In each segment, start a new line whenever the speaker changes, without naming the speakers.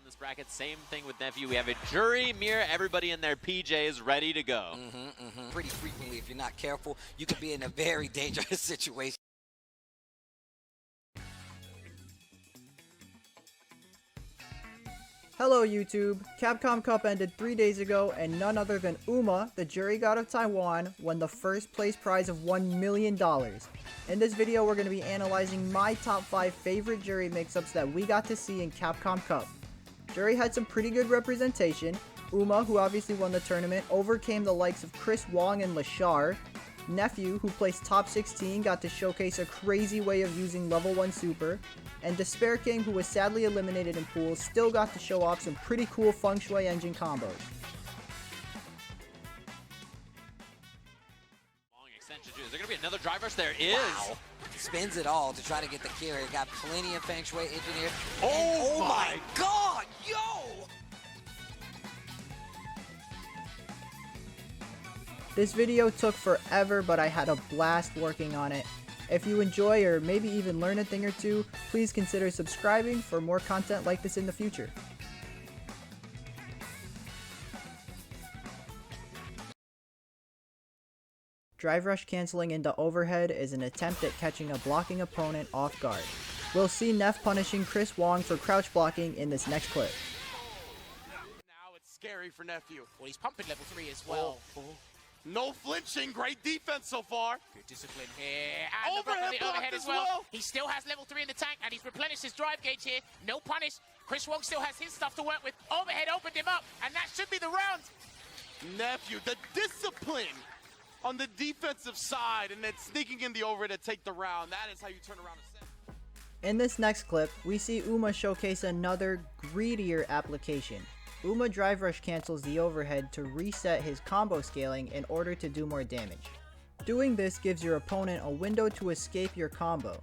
this bracket. Same thing with Nephew. We have a Juri, Mir, everybody in their PJs ready to go.
Pretty frequently, if you're not careful, you could be in a very dangerous situation.
Hello YouTube! Capcom Cup ended 3 days ago and none other than Uma, the Juri god of Taiwan, won the first place prize of $1 million. In this video we're going to be analyzing my top 5 favorite Juri mix-ups that we got to see in Capcom Cup. Juri had some pretty good representation. Uma, who obviously won the tournament, overcame the likes of Chris Wong and Lashar. Nephew, who placed top 16, got to showcase a crazy way of using level 1 super. And DespairKing, who was sadly eliminated in pools, still got to show off some pretty cool Feng Shui engine combos.
Long extension too. Is there going to be another drive rush? There is.
Wow. Spins it all to try to get the carry. Got plenty of Feng Shui engineered.
Oh
my god, yo!
This video took forever, but I had a blast working on it. If you enjoy or maybe even learn a thing or two, please consider subscribing for more content like this in the future. Drive rush canceling into overhead is an attempt at catching a blocking opponent off guard. We'll see Neff punishing Chris Wong for crouch blocking in this next clip.
Now it's scary for Nephew.
Well, he's pumping level 3 as well.
No flinching, great defense so far.
Good discipline here. And the overhead as well. He still has level 3 in the tank, and he's replenished his drive gauge here. No punish. Chris Wong still has his stuff to work with. Overhead opened him up, and that should be the round.
Nephew, the discipline on the defensive side, and then sneaking in the overhead to take the round. That is how you turn around a set.
In this next clip, we see Uma showcase another greedier application. Uma drive rush cancels the overhead to reset his combo scaling in order to do more damage. Doing this gives your opponent a window to escape your combo.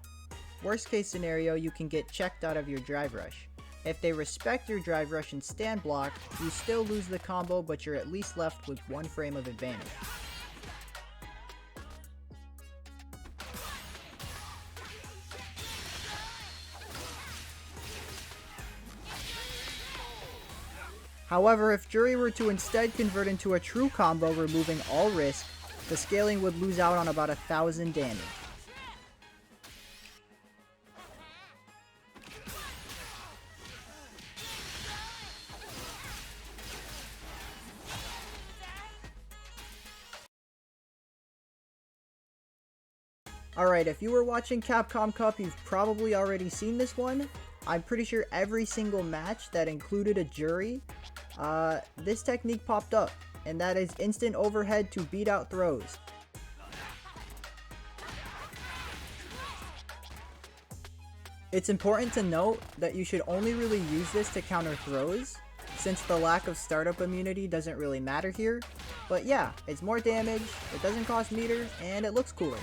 Worst case scenario, you can get checked out of your drive rush. If they respect your drive rush and stand block, you still lose the combo, but you're at least left with 1 frame of advantage. However, if Juri were to instead convert into a true combo removing all risk, the scaling would lose out on about 1,000 damage. Alright, if you were watching Capcom Cup, you've probably already seen this one. I'm pretty sure every single match that included a Juri, this technique popped up, and that is instant overhead to beat out throws. It's important to note that you should only really use this to counter throws, since the lack of startup immunity doesn't really matter here. But yeah, it's more damage, it doesn't cost meters, and it looks cooler.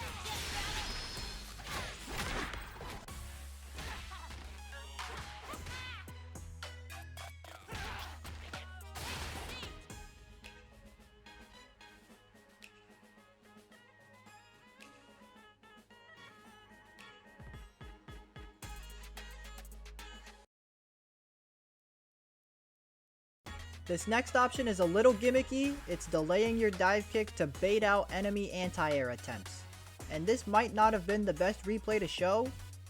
This next option is a little gimmicky. It's delaying your dive kick to bait out enemy anti-air attempts. And this might not have been the best replay to show,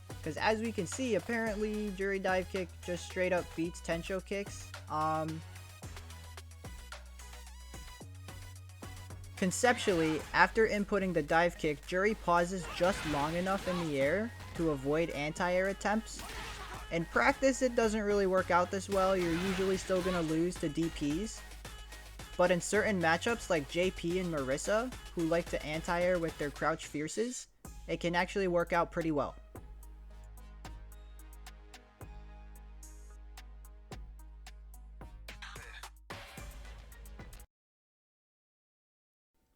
because as we can see, apparently Juri dive kick just straight up beats Tensho kicks. Conceptually, after inputting the dive kick, Juri pauses just long enough in the air to avoid anti-air attempts. In practice, it doesn't really work out this well. You're usually still going to lose to DPs. But in certain matchups like JP and Marissa, who like to anti-air with their crouch fierces, it can actually work out pretty well.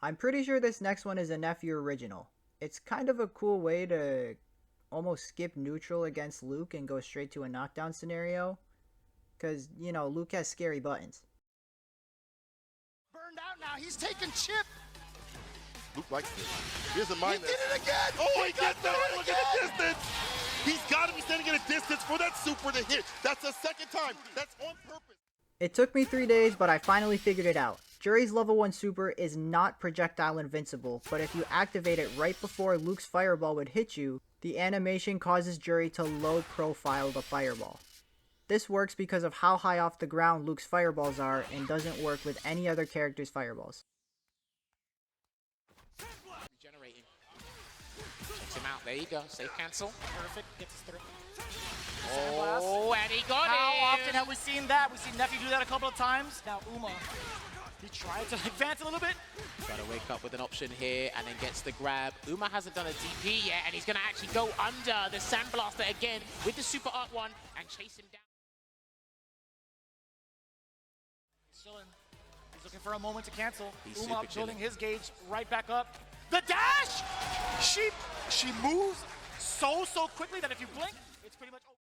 I'm pretty sure this next one is a Nephew original. It's kind of a cool way to almost skip neutral against Luke and go straight to a knockdown scenario, because, you know, Luke has scary buttons.
Burned out now, he's taking chip.
Luke likes this. Here's a minus.
He did it again!
Oh, he gets that! Look at the distance!
He's got to be standing at a distance for that super to hit. That's the second time. That's on purpose.
It took me 3 days, but I finally figured it out. Juri's level 1 super is not projectile invincible, but if you activate it right before Luke's fireball would hit you, the animation causes Juri to low profile the fireball. This works because of how high off the ground Luke's fireballs are and doesn't work with any other character's fireballs.
Regenerating. Checks him out. There you go. Safe cancel.
Perfect. Gets us through.
Oh, and he got
How
it.
often have we seen that? We've seen Nephew do that a couple of times. Now Uma, he tried to advance a little bit.
Got to wake up with an option here and then gets the grab. Uma hasn't done a DP yet, and he's going to actually go under the Sandblaster again with the Super Art 1 and chase him down.
He's chilling. He's looking for a moment to cancel.
He's
Uma
super
building
chilling.
his gauge right back up. The dash! She moves so quickly that if you blink, it's pretty much over.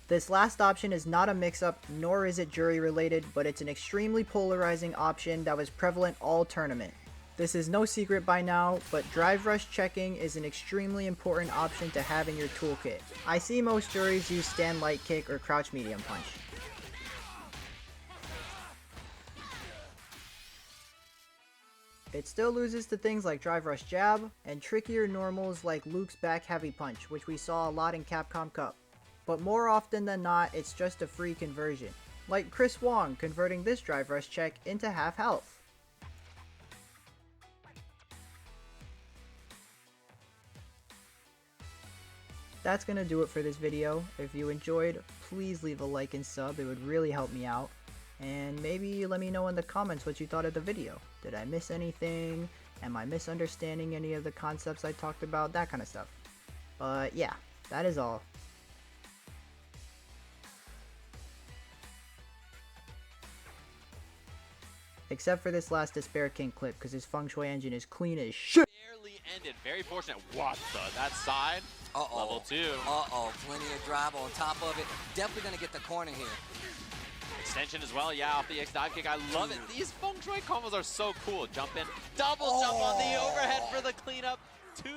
This last option is not a mix-up, nor is it Juri related, but it's an extremely polarizing option that was prevalent all tournament. This is no secret by now, but drive rush checking is an extremely important option to have in your toolkit. I see most Juris use stand light kick or crouch medium punch. It still loses to things like drive rush jab, and trickier normals like Luke's back heavy punch, which we saw a lot in Capcom Cup. But more often than not, it's just a free conversion. Like Chris Wong converting this drive rush check into half health. That's gonna do it for this video. If you enjoyed, please leave a like and sub, it would really help me out. And maybe let me know in the comments what you thought of the video. Did I miss anything? Am I misunderstanding any of the concepts I talked about? That kind of stuff. But yeah, that is all. Except for this last DespairKing clip, because his feng shui engine is clean as shit.
Barely ended. Very fortunate. What the? That side?
Uh-oh.
Level 2.
Uh-oh. Plenty of drive on top of it. Definitely going to get the corner here.
Extension as well. Yeah, off the X dive kick. I love it. These feng shui combos are so cool. Jump in. Double jump on the overhead for the cleanup. 2